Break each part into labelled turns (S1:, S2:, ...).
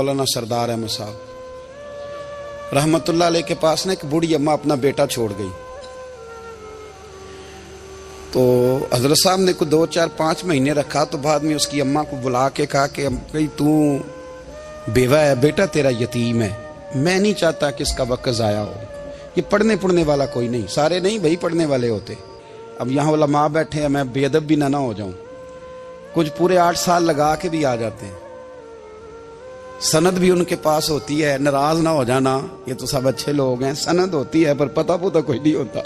S1: मौलाना सरदार अहमद साहब रहमतुल्लाह अलैह के पास ना एक बूढ़ी अम्मा अपना बेटा छोड़ गई। तो हजरत साहब ने कुछ 2, 4, 5 महीने रखा। तो बाद में उसकी अम्मा को बुला के कहा कि भाई तू बेवा है, बेटा तेरा यतीम है, मैं नहीं चाहता कि इसका वक्त ज़ाया हो। ये पढ़ने वाला कोई नहीं, सारे नहीं भाई पढ़ने वाले होते। अब यहाँ उलमा बैठे हैं, मैं बेअदब भी ना हो जाऊं। कुछ पूरे 8 साल लगा के भी आ जाते हैं, सनद भी उनके पास होती है। नाराज ना हो जाना, ये तो सब अच्छे लोग हैं। सनद होती है पर पता पुता कोई नहीं होता।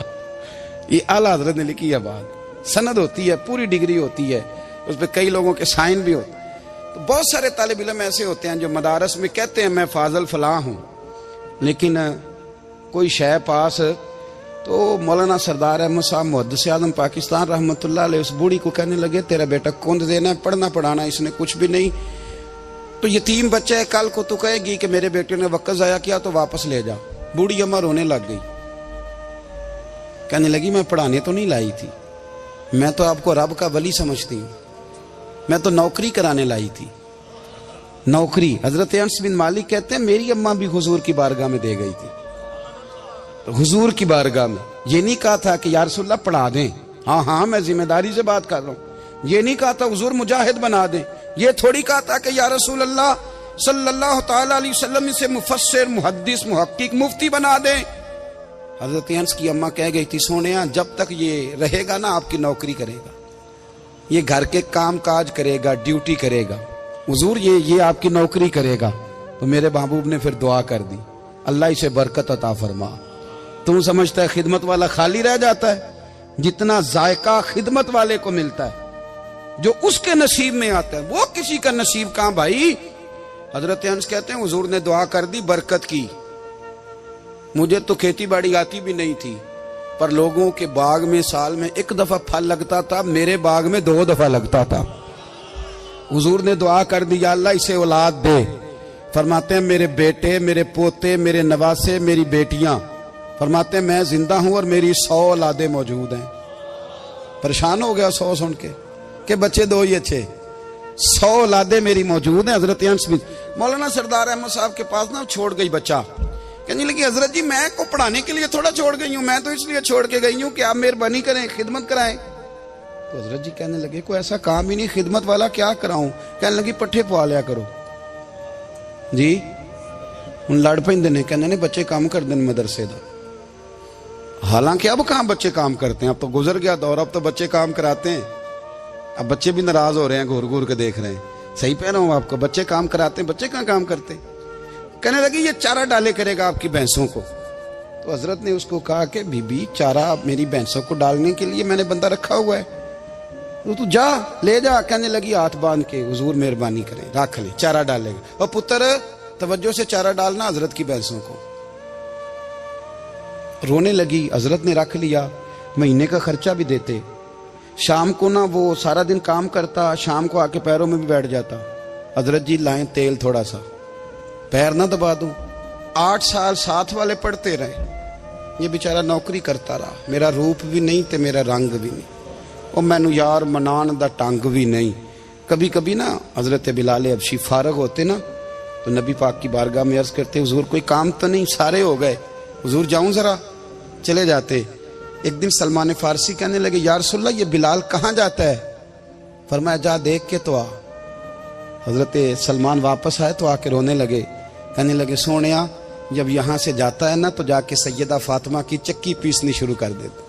S1: ये आला हजरत ने लिखी है बात। सनद होती है, पूरी डिग्री होती है, उस पर कई लोगों के साइन भी होते हैं। तो बहुत सारे तालिब इल्म ऐसे होते हैं जो मदारस में कहते हैं मैं फाजल फलां हूँ, लेकिन कोई शय पास। तो मौलाना सरदार अहमद साहब मुहद्दिस आज़म पाकिस्तान रहमतुल्लाह अलैह उस बूढ़ी को कहने लगे तेरा बेटा कुंद देना है, पढ़ना पढ़ाना इसने कुछ भी नहीं, तो यतीम बच्चा है, कल को तो कहेगी कि मेरे बेटे ने वक्त ज़ाया किया तो वापस ले जा। बूढ़ी अम्मा रोने लग गई, कहने लगी मैं पढ़ाने तो नहीं लाई थी, मैं तो आपको रब का वली समझती हूँ, मैं तो नौकरी कराने लाई थी। नौकरी हजरत अनस बिन मालिक कहते हैं मेरी अम्मा भी हुजूर की बारगाह में दे गई थी। तो हुजूर की बारगाह में ये नहीं कहा था कि या रसूलल्लाह पढ़ा दें, हाँ हाँ मैं जिम्मेदारी से बात कर रहा हूँ। ये नहीं कहा था हुजूर मुजाहिद बना दें, ये थोड़ी कहा था कि या रसूलल्लाह सल्लल्लाहु तआला अलैहि वसल्लम से मुफस्सिर मुहद्दिस मुहक्किक मुफ्ती बना दें। हजरत अनस की अम्मा कह गई थी सोनिया जब तक ये रहेगा ना आपकी नौकरी करेगा, ये घर के काम काज करेगा, ड्यूटी करेगा, हुजूर ये आपकी नौकरी करेगा। तो मेरे महबूब ने फिर दुआ कर दी, अल्लाह इसे बरकत अता फरमा। तू समझता है खिदमत वाला खाली रह जाता है? जितना जायका खिदमत वाले को मिलता है, जो उसके नसीब में आता है, वो किसी का नसीब कहां भाई। हजरत अनस कहते हैं हुजूर ने दुआ कर दी, बरकत की। मुझे तो खेती बाड़ी आती भी नहीं थी, पर लोगों के बाग में साल में 1 दफा फल लगता था, मेरे बाग में 2 दफा लगता था। हुजूर ने दुआ कर दी अल्लाह इसे औलाद दे। फरमाते हैं मेरे बेटे, मेरे पोते, मेरे नवासे, मेरी बेटियां, फरमाते हैं मैं जिंदा हूं और मेरी 100 औलादे मौजूद हैं। परेशान हो गया 100 सुन के बच्चे 2 ही अच्छे, 100 औलादे मेरी मौजूद हैं। हजरत अनस बिन मौलाना सरदार अहमद साहब के पास ना छोड़ गई बच्चा, कहने लगी हजरत जी मैं को पढ़ाने के लिए थोड़ा छोड़ गई हूँ, मैं तो इसलिए छोड़ के गई हूँ कि आप मेहरबानी करें, खिदमत कराएं। तो हजरत जी कहने लगे कोई ऐसा काम ही नहीं, खिदमत वाला क्या कराऊं। कहने लगी पट्ठे पवा लिया करो जी। उन लड़ पेंदे ने, कहने ने बच्चे काम कर दें मदरसे दा। हालांकि अब कहां बच्चे काम करते हैं, अब तो गुजर गया दौर, अब तो बच्चे काम कराते हैं। अब बच्चे भी नाराज हो रहे हैं, घूर घूर के देख रहे हैं। सही कह रहा हूं आपको, बच्चे काम कराते हैं, बच्चे कहां काम करते। कहने लगी ये चारा डाले करेगा आपकी भैंसों को। तो हजरत ने उसको कहा कि बीबी चारा मेरी भैंसों को डालने के लिए मैंने बंदा रखा हुआ है, तो तू जा ले जा। कहने लगी हाथ बांध के हुजूर मेहरबानी करें रख ले, चारा डालेगा। और पुत्र तवज्जो से चारा डालना हजरत की भैंसों को। रोने लगी, हजरत ने रख लिया, महीने का खर्चा भी देते। शाम को ना वो सारा दिन काम करता, शाम को आके पैरों में भी बैठ जाता, हजरत जी लाएं तेल थोड़ा सा, पैर ना दबा दूं। 8 साल साथ वाले पढ़ते रहे, ये बेचारा नौकरी करता रहा। मेरा रूप भी नहीं ते मेरा रंग भी नहीं, और मैनू यार मनान दा टंग भी नहीं। कभी कभी ना हजरत बिलाल हबशी फारग होते ना, तो नबी पाक की बारगाह में अर्ज करते हुजूर कोई काम तो नहीं, सारे हो गए, हुजूर जाऊं जरा, चले जाते। एक दिन सलमान फारसी कहने लगे या रसूलल्लाह ये बिलाल कहाँ जाता है। फरमाया जा देख के तो आ। हजरत सलमान वापस आए तो आके रोने लगे, कहने लगे सोनिया जब यहाँ से जाता है ना तो जाके सैयदा फातिमा की चक्की पीसनी शुरू कर देता,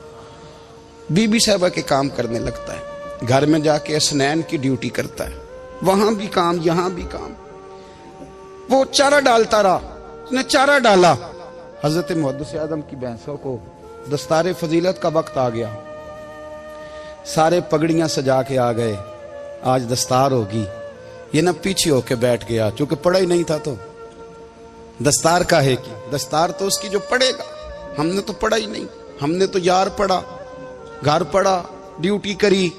S1: बीबी साहबा के काम करने लगता है, घर में जाके असनैन की ड्यूटी करता है, वहां भी काम यहाँ भी काम। वो चारा डालता रहा, उसने चारा डाला। हजरत मुहद्दिस आज़म की भैंसों को दस्तारे फजीलत का वक्त आ गया, सारे पगड़ियां सजा के आ गए, आज दस्तार होगी। ये ना पीछे होके बैठ गया, चूंकि पढ़ा ही नहीं था तो दस्तार का है कि दस्तार तो उसकी जो पढ़ेगा, हमने तो पढ़ा ही नहीं, हमने तो यार पढ़ा, घर पढ़ा, ड्यूटी करी।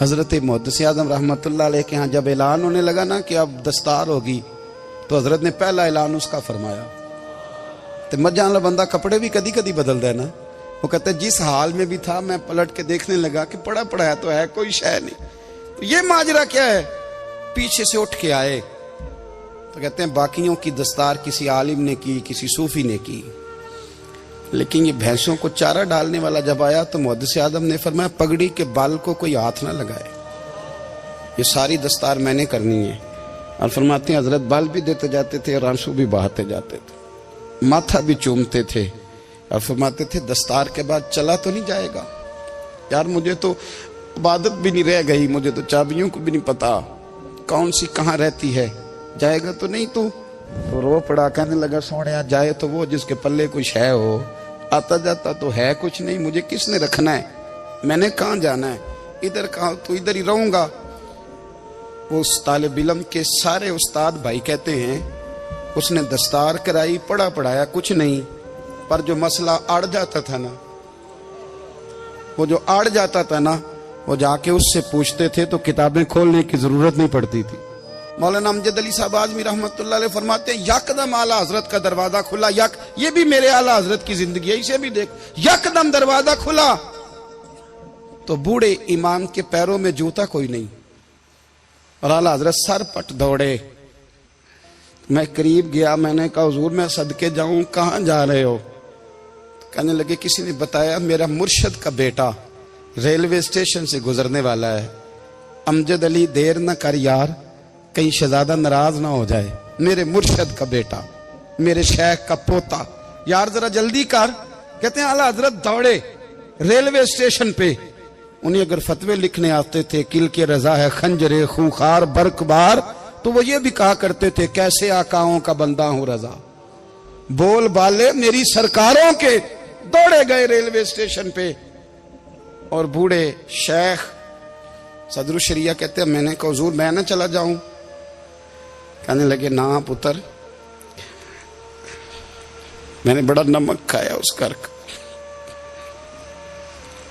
S1: हजरत मुहद्दिस आज़म रहमतुल्लाह अलैह के यहाँ जब ऐलान होने लगा ना कि अब दस्तार होगी, तो हजरत ने पहला ऐलान उसका फरमाया। तो मजा वाला बंदा कपड़े भी कदी कदी बदलता है ना, वो कहते जिस हाल में भी था मैं पलट के देखने लगा कि पढ़ा पढ़ाया तो है, कोई शय नहीं। तो ये माजरा क्या है, पीछे से उठ के आए तो कहते हैं बाकियों की दस्तार किसी आलिम ने की, किसी सूफी ने की, लेकिन ये भैंसों को चारा डालने वाला जब आया तो मुहद्दिस आदम ने फरमाया पगड़ी के बाल को कोई हाथ ना लगाए, ये सारी दस्तार मैंने करनी है। और फरमाते हैं हजरत बाल भी देते जाते थे और आंसू भी बहाते जाते थे, माथा भी चूमते थे और फरमाते थे दस्तार के बाद चला तो नहीं जाएगा यार, मुझे तो इबादत भी नहीं रह गई, मुझे तो चाबियों को भी नहीं पता कौन सी कहाँ रहती है, जाएगा तो नहीं तू? तो रो पड़ा, कहने लगा सोने जाए तो वो जिसके पल्ले कुछ है हो, आता जाता तो है कुछ नहीं, मुझे किसने रखना है, मैंने कहाँ जाना है, इधर कहा तो इधर ही रहूंगा। उस तालिब इल्म के सारे उस्ताद भाई कहते हैं उसने दस्तार कराई, पढ़ा पढ़ाया कुछ नहीं, पर जो मसला अड़ जाता था ना, वो जो अड़ जाता था ना, वो जाके उससे पूछते थे तो किताबें खोलने की जरूरत नहीं पड़ती थी। मौलाना अमजद अली साहब आजमी रहमतुल्लाह अलैह फरमाते हैं यकदम आला हजरत का दरवाजा खुला, ये भी मेरे आला हजरत की जिंदगी है, इसे भी देख, यकदम दरवाजा खुला तो बूढ़े इमाम के पैरों में जूता कोई नहीं और आला हजरत सर पट दौड़े। मैं करीब गया, मैंने कहा हुजूर मैं सदके जाऊं, कहां जा रहे हो? कहने लगे किसी ने बताया मेरा मुर्शद का बेटा रेलवे स्टेशन से गुजरने वाला है, अमजद अली देर न कर यार, कहीं शहजादा नाराज ना हो जाए, मेरे मुर्शद का बेटा, मेरे शेख का पोता, यार जरा जल्दी कर। कहते हैं आला हजरत दौड़े रेलवे स्टेशन पे, उन्हें अगर फतवे लिखने आते थे किल के रजा है खंजरे खूंखार बरकबार, तो वो ये भी कहा करते थे कैसे आकाओं का बंदा हूं रजा, बोल बाले मेरी सरकारों के। दौड़े गए रेलवे स्टेशन पे और बूढ़े शेख सदरुल शरिया कहते हैं मैंने कहा हुजूर मैं ना चला जाऊं? कहने लगे ना पुत्र, मैंने बड़ा नमक खाया उस घर का,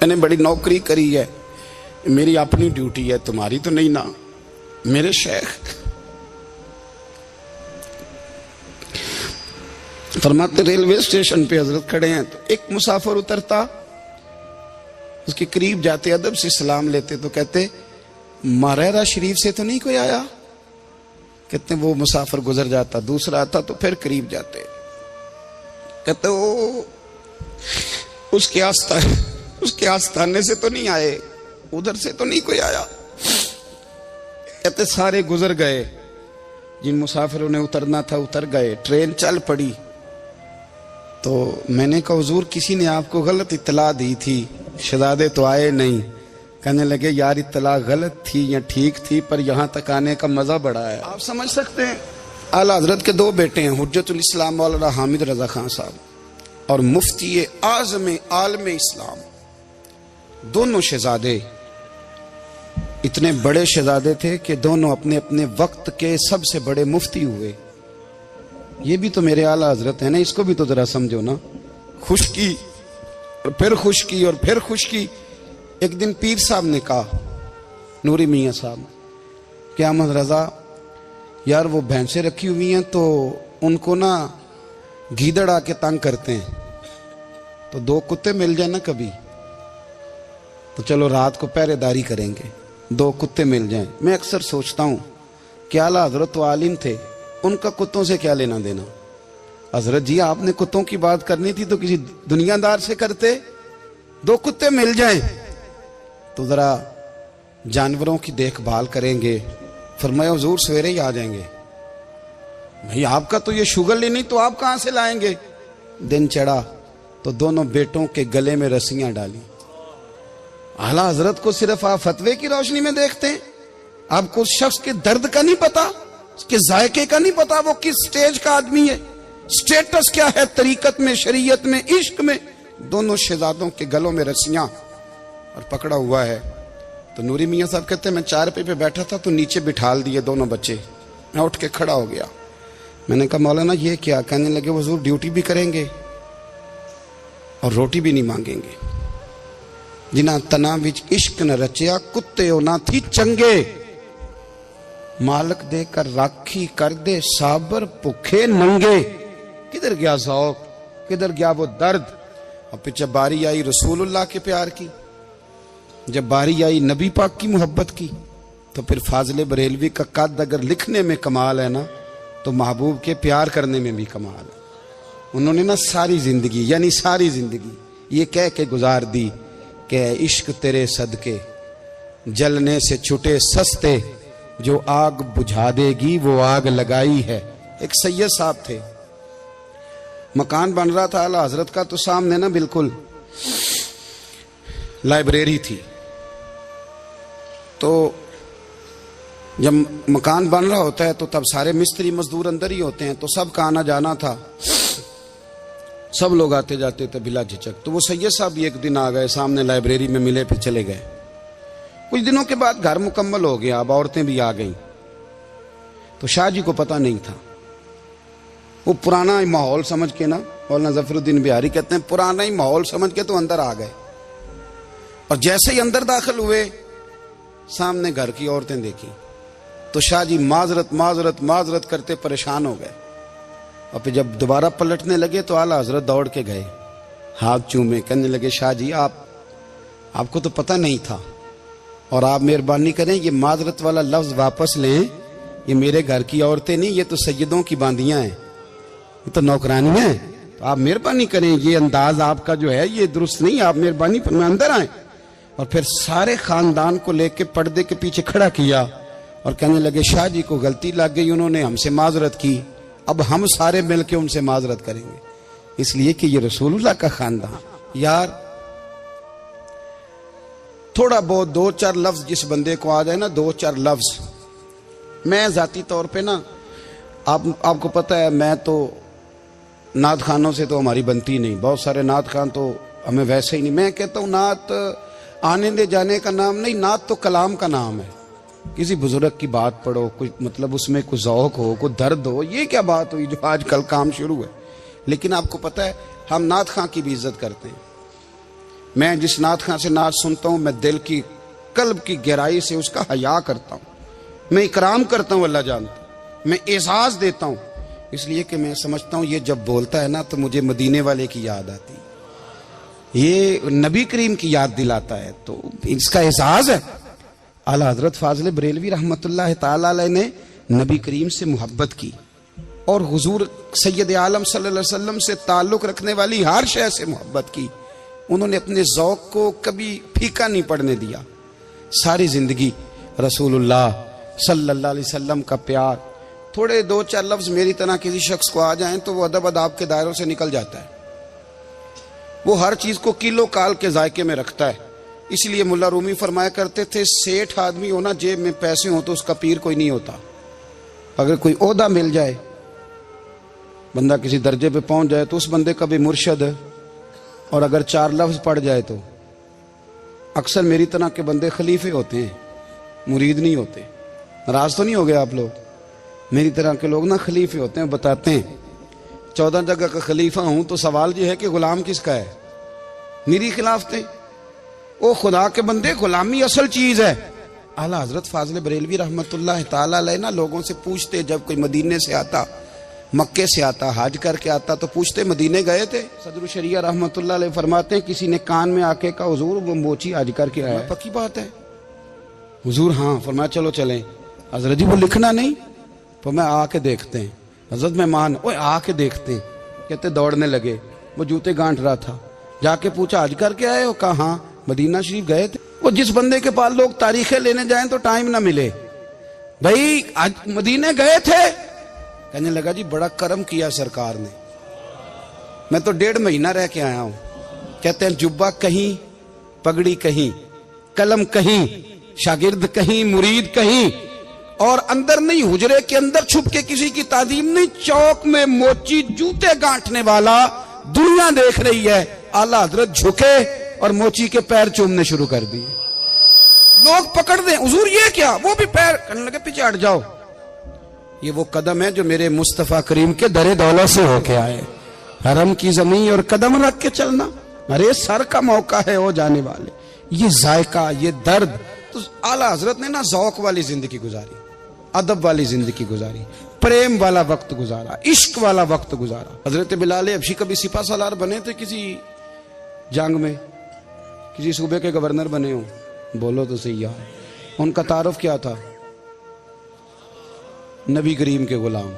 S1: मैंने बड़ी नौकरी करी है, मेरी अपनी ड्यूटी है, तुम्हारी तो नहीं ना। मेरे शेख फरमाते रेलवे स्टेशन पे हजरत खड़े हैं तो एक मुसाफिर उतरता, उसके करीब जाते अदब से सलाम लेते तो कहते मारेरा शरीफ से तो नहीं कोई आया? कहते वो मुसाफिर गुजर जाता, दूसरा आता तो फिर करीब जाते, कहते वो उसके आस्थाने से तो नहीं आए, उधर से तो नहीं कोई आया। कहते सारे गुजर गए, जिन मुसाफिरों ने उतरना था उतर गए, ट्रेन चल पड़ी। तो मैंने कहा हुजूर किसी ने आपको गलत इत्तला दी थी, शहजादे तो आए नहीं। कहने लगे यार इत्तला गलत थी या ठीक थी, पर यहां तक आने का मजा बड़ा है। आप समझ सकते हैं आला हजरत के दो बेटे हैं, हुज्जतुल इस्लाम मौलाना हामिद रजा खान साहब और मुफ्ती आज़म आलम इस्लाम, दोनों शहजादे इतने बड़े शहजादे थे कि दोनों अपने अपने वक्त के सबसे बड़े मुफ्ती हुए। ये भी तो मेरे आला हजरत है ना, इसको भी तो जरा समझो ना। खुशकी और फिर खुशकी और फिर खुशकी। एक दिन पीर साहब ने कहा, नूरी मियाँ साहब, क्या अहमद रजा यार वो भैंसें रखी हुई हैं तो उनको ना गीदड़ आके तंग करते हैं, तो दो कुत्ते मिल जाए ना कभी, तो चलो रात को पहरेदारी करेंगे, दो कुत्ते मिल जाएं। मैं अक्सर सोचता हूं कि आला हजरत तो आलिम थे, उनका कुत्तों से क्या लेना देना। हजरत जी आपने कुत्तों की बात करनी थी तो किसी दुनियादार से करते, दो कुत्ते मिल जाएं तो जरा जानवरों की देखभाल करेंगे। फरमाया हुजूर सवेरे ही आ जाएंगे। भाई आपका तो ये शुगर ही नहीं, तो आप कहां से लाएंगे? दिन चढ़ा तो दोनों बेटों के गले में रस्सियां डाली। आला हजरत को सिर्फ आप फतवे की रोशनी में देखते हैं, आपको उस शख्स के दर्द का नहीं पता, उसके जायके का नहीं पता, वो किस स्टेज का आदमी है, स्टेटस क्या है तरीकत में, शरीयत में, इश्क में। दोनों शहजादों के गलों में रस्सियां और पकड़ा हुआ है। तो नूरी मियाँ साहब कहते हैं मैं चारपाई पे बैठा था तो नीचे बिठाल दिए दोनों बच्चे, मैं उठ के खड़ा हो गया। मैंने कहा मौलाना ये क्या? कहने लगे हुजूर ड्यूटी भी करेंगे और रोटी भी नहीं मांगेंगे। जिन्हां तना विच इश्क न रचिया कुत्ते ना थी चंगे, मालक देकर राखी कर दे साबर भुखे नंगे। किधर गया ज़ौक़, किधर गया वो दर्द? और फिर जब बारी आई रसूलुल्लाह के प्यार की, जब बारी आई नबी पाक की मोहब्बत की, तो फिर फाजिल बरेलवी का कद अगर लिखने में कमाल है ना, तो महबूब के प्यार करने में भी कमाल है। उन्होंने ना सारी जिंदगी, यानी सारी जिंदगी ये कह के गुजार दी कि इश्क तेरे सदके जलने से छुटे सस्ते, जो आग बुझा देगी वो आग लगाई है। एक सैयद साहब थे, मकान बन रहा था आला हजरत का, तो सामने ना बिल्कुल लाइब्रेरी थी। तो जब मकान बन रहा होता है तो तब सारे मिस्त्री मजदूर अंदर ही होते हैं, तो सबका आना जाना था, सब लोग आते जाते थे बिला झिझक। तो वो सैयद साहब भी एक दिन आ गए, सामने लाइब्रेरी में मिले, फिर चले गए। कुछ दिनों के बाद घर मुकम्मल हो गया, अब औरतें भी आ गईं। तो शाह जी को पता नहीं था, वो पुराना ही माहौल समझ के ना, मौलाना जफरुद्दीन बिहारी कहते हैं पुराना ही माहौल समझ के तो अंदर आ गए। और जैसे ही अंदर दाखिल हुए, सामने घर की औरतें देखी, तो शाह जी माजरत माजरत माजरत करते परेशान हो गए। और फिर जब दोबारा पलटने लगे तो आला हजरत दौड़ के गए, हाथ चूमे, कहने लगे शाह जी आपको तो पता नहीं था, और आप मेहरबानी करें ये माजरत वाला लफ्ज वापस लें। ये मेरे घर की औरतें नहीं, ये तो सैयदों की बांदियां हैं, ये तो नौकरानियां हैं। तो आप मेहरबानी करें, ये अंदाज आपका जो है ये दुरुस्त नहीं, आप मेहरबानी फरमाएं अंदर आए। और फिर सारे खानदान को लेके पर्दे के पीछे खड़ा किया और कहने लगे शाह जी को गलती लग गई, उन्होंने हमसे माजरत की, अब हम सारे मिलके उनसे माजरत करेंगे, इसलिए कि ये रसूलुल्लाह का खानदान। यार थोड़ा बहुत 2-4 लफ्ज जिस बंदे को आ जाए ना, 2-4 लफ्ज, मैं जाती तौर पे ना, आपको पता है मैं तो नात खानों से तो हमारी बनती नहीं, बहुत सारे नात खान तो हमें वैसे ही नहीं। मैं कहता हूँ नात आने दे जाने का नाम नहीं, नात तो कलाम का नाम है। किसी बुजुर्ग की बात पढ़ो, कोई मतलब उसमें कुछ ज़ौक़ हो, कोई दर्द हो, ये क्या बात हुई जो आजकल काम शुरू है। लेकिन आपको पता है हम नात खां की भी इज्जत करते हैं। मैं जिस नात खां से नात सुनता हूँ, मैं दिल की कल्ब की गहराई से उसका हया करता हूँ, मैं इकराम करता हूँ, अल्लाह जानता, मैं एजाज देता हूँ, इसलिए कि मैं समझता हूँ ये जब बोलता है ना तो मुझे मदीने वाले की याद आती, ये नबी करीम की याद दिलाता है, तो इसका एजाज है। आला हजरत फाजिल बरेलवी रहमतुल्लाह ताला अलैह ने नबी करीम से मोहब्बत की और हुजूर सैयद आलम सल्लल्लाहु अलैहि वसल्लम से ताल्लुक रखने वाली हर शय से मोहब्बत की। उन्होंने अपने ज़ौक़ को कभी फीका नहीं पड़ने दिया। सारी जिंदगी रसूलुल्लाह सल्लल्लाहु अलैहि वसल्लम का प्यार। थोड़े 2-4 लफ्ज मेरी तरह किसी शख्स को आ जाएं तो वो अदब अदाब के दायरों से निकल जाता है। वो हर चीज को किलो काल के जायके में रखता है। इसलिए मुल्ला रूमी फरमाया करते थे, सेठ आदमी हो ना, जेब में पैसे हो तो उसका पीर कोई नहीं होता। अगर कोई ओहदा मिल जाए, बंदा किसी दर्जे पे पहुंच जाए तो उस बंदे का भी मुर्शद है। और अगर 4 लफ्ज पढ़ जाए तो अक्सर मेरी तरह के बंदे खलीफे होते हैं, मुरीद नहीं होते। नाराज तो नहीं हो गए आप लोग? मेरी तरह के लोग ना खलीफे होते हैं, बताते हैं 14 जगह का खलीफा हूं तो सवाल ये है कि गुलाम किसका है? मेरी खिलाफते। ओ खुदा के बंदे, गुलामी असल चीज है। आला हजरत फाजिल बरेलवी रहमतुल्लाह ताला अलैह ना लोगों से पूछते, जब कोई मदीने से आता, मक्के से आता, हज करके आता तो पूछते मदीने गए थे? सदरुल शरिया रहमतुल्लाह अलैह फरमाते हैं, किसी ने कान में आके कहा हुजूर वो मोची हज करके आया। पक्की बात है हुजूर? हाँ। फरमाया चलो चलें। हजरत जी वो लिखना नहीं, तो मैं आके देखते हैं। हजरत मेहमान, ओए आके देखते हैं। कहते दौड़ने लगे, वो जूते गांठ रहा था। जाके पूछा हज करके आए हो? कहा हाँ। मदीना शरीफ गए थे? वो जिस बंदे के पास लोग तारीखें लेने जाएं तो टाइम ना मिले, भाई आज मदीने गए थे? कहने लगा जी बड़ा करम किया सरकार ने, मैं तो 1.5 महीना रह के आया हूं। कहते हैं जुब्बा कहीं, पगड़ी कहीं, कलम कहीं, शागिर्द कहीं, मुरीद कहीं, और अंदर नहीं, हुजरे के अंदर छुप के किसी की तादीम नहीं, चौक में मोची जूते गांठने वाला दुनिया देख रही है। आला हजरत झुके और मोची के पैर चूमने शुरू कर दिए। लोग पकड़ दें, हुजूर ये क्या? वो भी पैर, कहने लगे पीछे हट जाओ। ये वो कदम है जो मेरे मुस्तफा करीम के दरे दौलत से होके आए। हरम की जमीन और कदम रख के चलना, अरे सर का मौका है वो जाने वाले। ये जायका, ये दर्द। तो आला हजरत ने ना ज़ौक़ वाली जिंदगी गुजारी, अदब वाली जिंदगी गुजारी, प्रेम वाला वक्त गुजारा, इश्क वाला वक्त गुजारा। हजरत बिलाल हबशी कभी सिपा सालार बने थे किसी जंग में, किसी सूबे के गवर्नर बने हो? बोलो तो सही यार। उनका तारुफ क्या था? नबी करीम के गुलाम।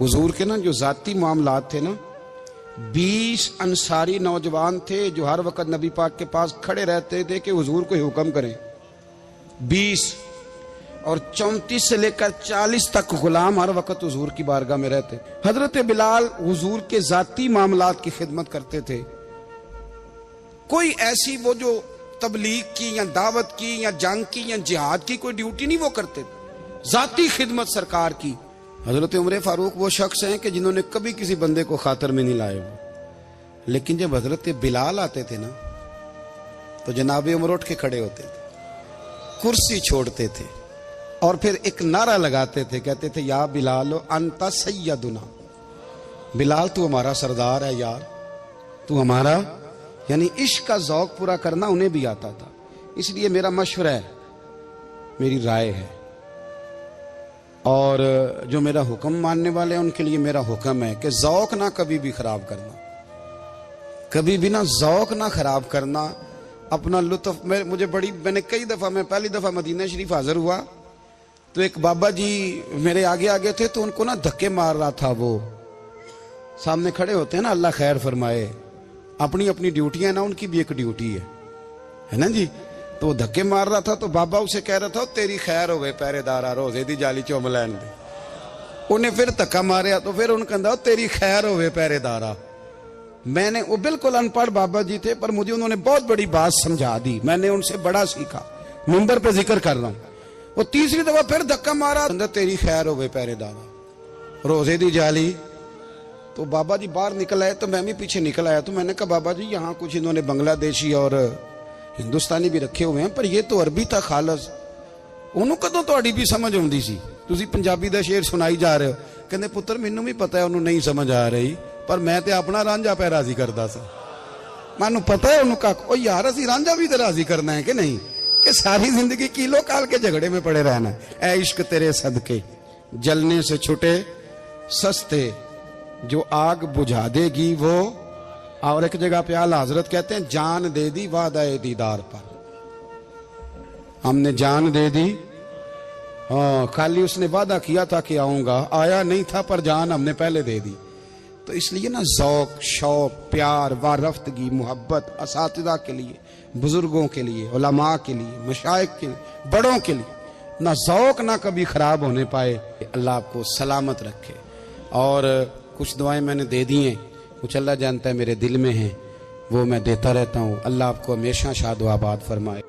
S1: हुजूर के ना जो जाती मामलात थे ना, 20 अंसारी नौजवान थे जो हर वक्त नबी पाक के पास खड़े रहते थे कि हुजूर को हुक्म करें। 20 और 34 से लेकर 40 तक गुलाम हर वक्त हुजूर की बारगाह में रहते। हजरत बिलाल हुजूर के जाती मामलात की खिदमत करते थे। कोई ऐसी वो जो तबलीग की या दावत की या जंग की या जिहाद की कोई ड्यूटी नहीं वो करते, जाती खिदमत सरकार की। हजरत उमर फारूक वो शख्स हैं कि जिन्होंने कभी किसी बंदे को खातर में नहीं लाए वो, लेकिन जब हजरत बिलाल आते थे ना तो जनाब उमर उठ के खड़े होते थे, कुर्सी छोड़ते थे और फिर एक नारा लगाते थे, कहते थे या बिलाल अंता सैयदुना, बिलाल तू हमारा सरदार है यार, तू हमारा। यानी इश्क का ज़ौक पूरा करना उन्हें भी आता था। इसलिए मेरा मशवरा है, मेरी राय है, और जो मेरा हुक्म मानने वाले हैं उनके लिए मेरा हुक्म है कि ज़ौक ना कभी भी खराब करना, कभी भी ना ज़ौक ना खराब करना, अपना लुत्फ। मैंने कई दफ़ा, मैं पहली दफ़ा मदीना शरीफ हाजिर हुआ तो एक बाबा जी मेरे आगे आगे थे, तो उनको ना धक्के मार रहा था। वो सामने खड़े होते हैं ना, अल्लाह खैर फरमाए, अपनी अपनी ड्यूटियां ना, उनकी भी एक ड्यूटी है ना जी। तो वो धक्के मार रहा था तो बाबा उसे कह रहा था तेरी खैर होवे पहरेदारा, रोजे दी जाली चुम लैन दे। उन्हें फिर धक्का मारिया तो फिर उन्हें कहता तेरी खैर होवे पहरेदारा। मैंने, वो बिल्कुल अनपढ़ बाबा जी थे पर मुझे उन्होंने बहुत बड़ी बात समझा दी, मैंने उनसे बड़ा सीखा, मिंबर पे जिक्र कर रहा हूं। वो तीसरी दफा फिर धक्का मारा, तेरी खैर होवे पहरेदारा, रोजे दी जाली। तो बाबा जी बाहर निकल आए तो मैं भी पीछे निकल आया। तो मैंने कहा बाबा जी यहाँ कुछ इन्होंने बांग्लादेशी और हिंदुस्तानी भी रखे हुए हैं, पर ये तो अरबी था खालस। ਉਹਨੂੰ ਕਦੋਂ ਤੁਹਾਡੀ ਵੀ ਸਮਝ ਆਉਂਦੀ ਸੀ? ਤੁਸੀਂ ਪੰਜਾਬੀ ਦਾ ਸ਼ੇਰ ਸੁਣਾਈ ਜਾ ਰਹੇ ਹੋ। ਕਹਿੰਦੇ ਪੁੱਤਰ ਮੈਨੂੰ ਵੀ ਪਤਾ ਹੈ ਉਹਨੂੰ ਨਹੀਂ ਸਮਝ ਆ ਰਹੀ, ਪਰ ਮੈਂ ਤੇ ਆਪਣਾ ਰਾਂਝਾ ਪੈ ਰਾਜ਼ੀ ਕਰਦਾ ਸਾਂ। ਮੈਨੂੰ ਪਤਾ ਹੈ ਉਹਨੂੰ ਕੱਖ, ਉਹ ਯਾਰ ਅਸੀਂ ਰਾਂਝਾ ਵੀ ਤੇ ਰਾਜ਼ੀ ਕਰਨਾ है कि नहीं, कि सारी जिंदगी कीलो काल के झगड़े में पड़े रहना है। ऐ इश्क तेरे सदके जलने से छुटे सस्ते, जो आग बुझा देगी वो। और एक जगह पे आला हजरत कहते हैं जान दे दी वादा दीदार पर, हमने जान दे दी। हाँ, खाली उसने वादा किया था कि आऊंगा, आया नहीं था, पर जान हमने पहले दे दी। तो इसलिए ना ज़ौक, शौक, प्यार, वारफ्तगी, मोहब्बत असातिज़ा के लिए, बुजुर्गों के लिए, उलमा के लिए, मशाइख के लिए, बड़ों के लिए, ना ज़ौक ना कभी ख़राब होने पाए। अल्लाह आपको सलामत रखे। और कुछ दुआएं मैंने दे दी हैं, कुछ अल्लाह जानता है मेरे दिल में हैं, वो मैं देता रहता हूँ। अल्लाह आपको हमेशा शाद व आबाद फरमाए।